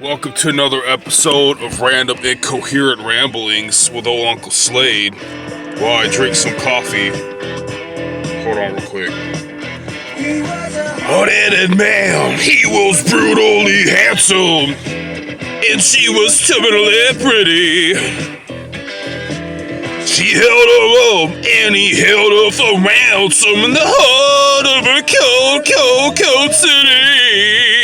Welcome to another episode of Random Incoherent Ramblings with old Uncle Slade while I drink some coffee. Hold on real quick. Hard-headed man, he was brutally handsome, and she was timidly pretty. She held her up, and he held her for ransom in the heart of a cold city.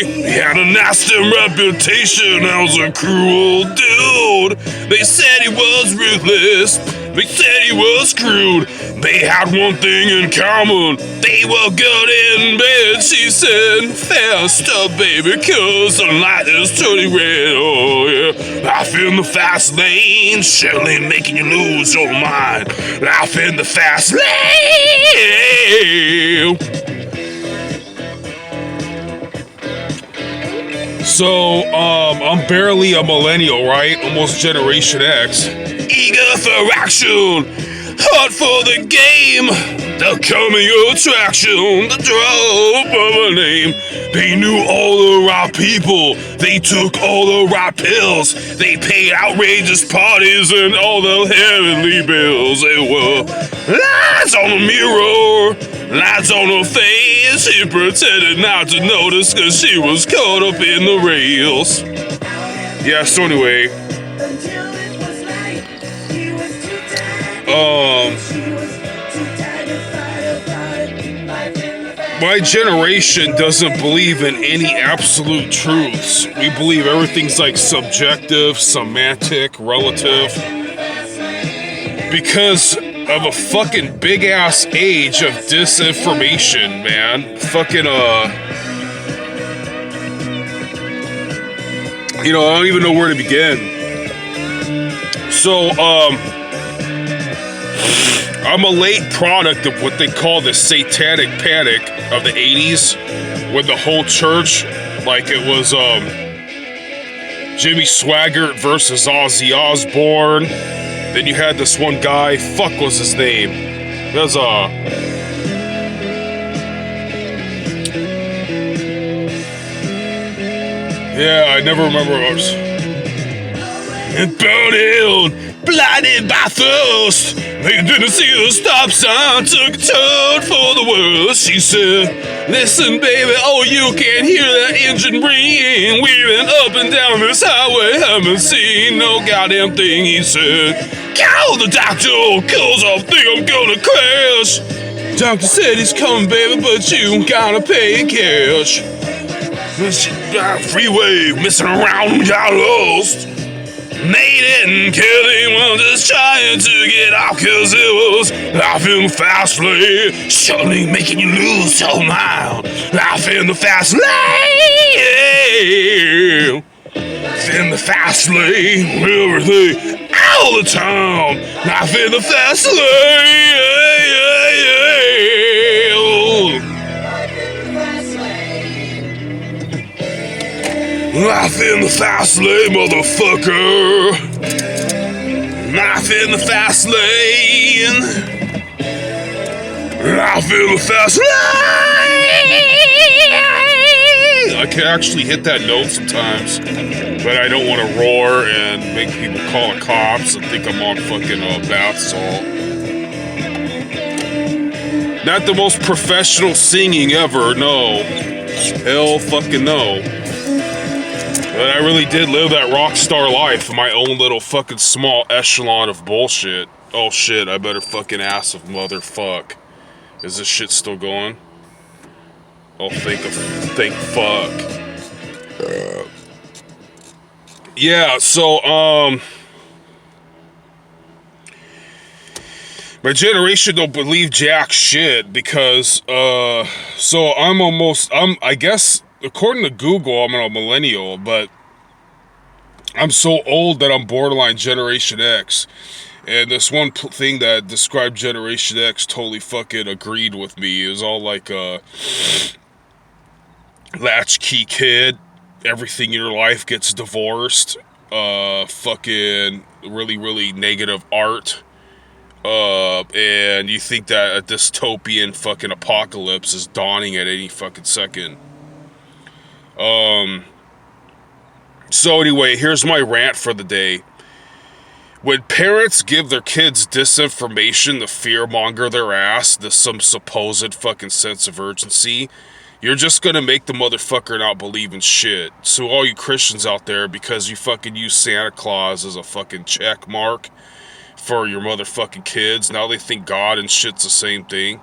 He had a nasty reputation as a cruel dude. They said he was ruthless, they said he was crude. They had one thing in common, they were good in bed. She said, faster baby, cause the light is turning red. Oh yeah, life in the fast lane, surely making you lose your mind. Life in the fast lane. So, I'm barely a millennial, right? Almost Generation X. Eager for action, hot for the game, the coming attraction, the drop of a name. They knew all the right people, they took all the right pills, they paid outrageous parties and all the heavenly bills. They were lights on the mirror, lights on her face. She pretended not to notice cause she was caught up in the rails. Yeah, so anyway, my generation doesn't believe in any absolute truths. We believe everything's like subjective, semantic, relative. Because of a fucking big ass age of disinformation, man. Fucking, I don't even know where to begin. So, I'm a late product of what they call the satanic panic of the 80s, when the whole church, like it was, Jimmy Swaggart versus Ozzy Osbourne. Then you had this one guy, fuck was his name? It was, yeah, I never remember what it was. And burning, blinded by thirst, they didn't see the stop sign, took a turn for the worse. She said, listen baby, oh you can't hear that engine ringing, weaving up and down this highway, haven't seen no goddamn thing. He said, call the doctor, cause I think I'm gonna crash. Doctor said he's coming baby, but you gotta pay in cash. Freeway, messing around, got lost. Made it and killed him, was just trying to get off, cause it was life in the fast lane, surely making you lose your mind. Life in the fast lane, life in the fast lane, everything, all the time. Life in the fast lane, life in the fast lane, motherfucker. Life in the fast lane. Life in the fast lane. I can actually hit that note sometimes, but I don't want to roar and make people call the cops and think I'm on fucking bath salt. Not the most professional singing ever, no. Hell fucking no. But I really did live that rock star life in my own little fucking small echelon of bullshit. Oh shit, I better fucking ask if motherfuck. Is this shit still going? Oh, thank fuck. Yeah, so, my generation don't believe jack shit because, so I guess, according to Google, I'm a millennial, but I'm so old that I'm borderline Generation X. And this one thing that described Generation X totally fucking agreed with me. It was all like, latchkey kid, everything in your life gets divorced, fucking really, really negative art, and you think that a dystopian fucking apocalypse is dawning at any fucking second. So anyway, here's my rant for the day. When parents give their kids disinformation to fearmonger their ass to some supposed fucking sense of urgency, you're just gonna make the motherfucker not believe in shit. So all you Christians out there, because you fucking use Santa Claus as a fucking check mark for your motherfucking kids, now they think God and shit's the same thing.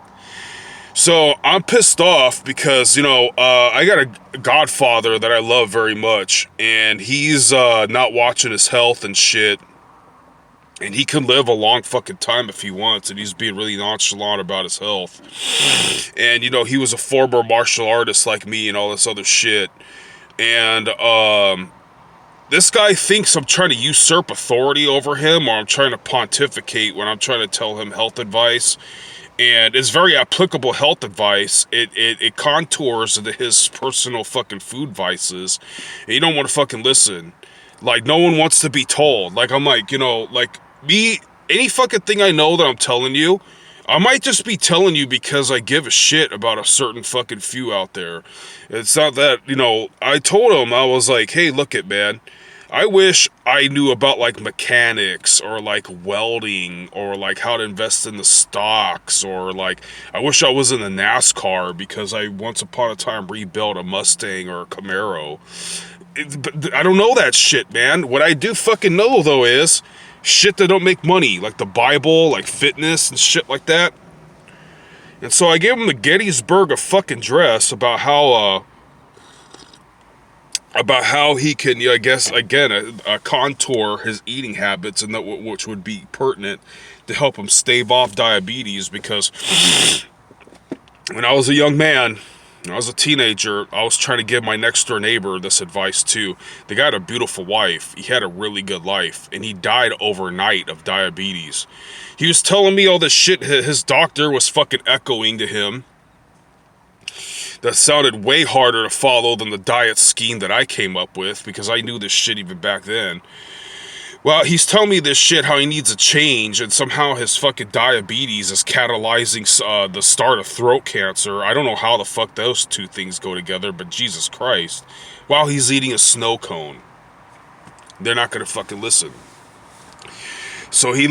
So I'm pissed off because, I got a godfather that I love very much, and he's not watching his health and shit. And he can live a long fucking time if he wants, and he's being really nonchalant about his health. And, he was a former martial artist like me and all this other shit. And, this guy thinks I'm trying to usurp authority over him, or I'm trying to pontificate when I'm trying to tell him health advice. And it's very applicable health advice. It contours into his personal fucking food vices. And you don't want to fucking listen. Like, no one wants to be told. Like, I'm like, me, any fucking thing I know that I'm telling you, I might just be telling you because I give a shit about a certain fucking few out there. It's not that, I told him, I was like, hey, look it, man. I wish I knew about, like, mechanics, or, like, welding, or, like, how to invest in the stocks, or, like, I wish I was in the NASCAR because I once upon a time rebuilt a Mustang or a Camaro. But I don't know that shit, man. What I do fucking know, though, is shit that don't make money, like the Bible, like fitness and shit like that. And so I gave him the Gettysburg of fucking dress about how he can, I guess, again, contour his eating habits, and that which would be pertinent to help him stave off diabetes. Because when I was a young man, when I was a teenager, I was trying to give my next door neighbor this advice too. The guy had a beautiful wife. He had a really good life, and he died overnight of diabetes. He was telling me all this shit his doctor was fucking echoing to him. That sounded way harder to follow than the diet scheme that I came up with, because I knew this shit even back then. Well, he's telling me this shit, how he needs a change, and somehow his fucking diabetes is catalyzing the start of throat cancer. I don't know how the fuck those two things go together, but Jesus Christ. While he's eating a snow cone. They're not gonna fucking listen. So he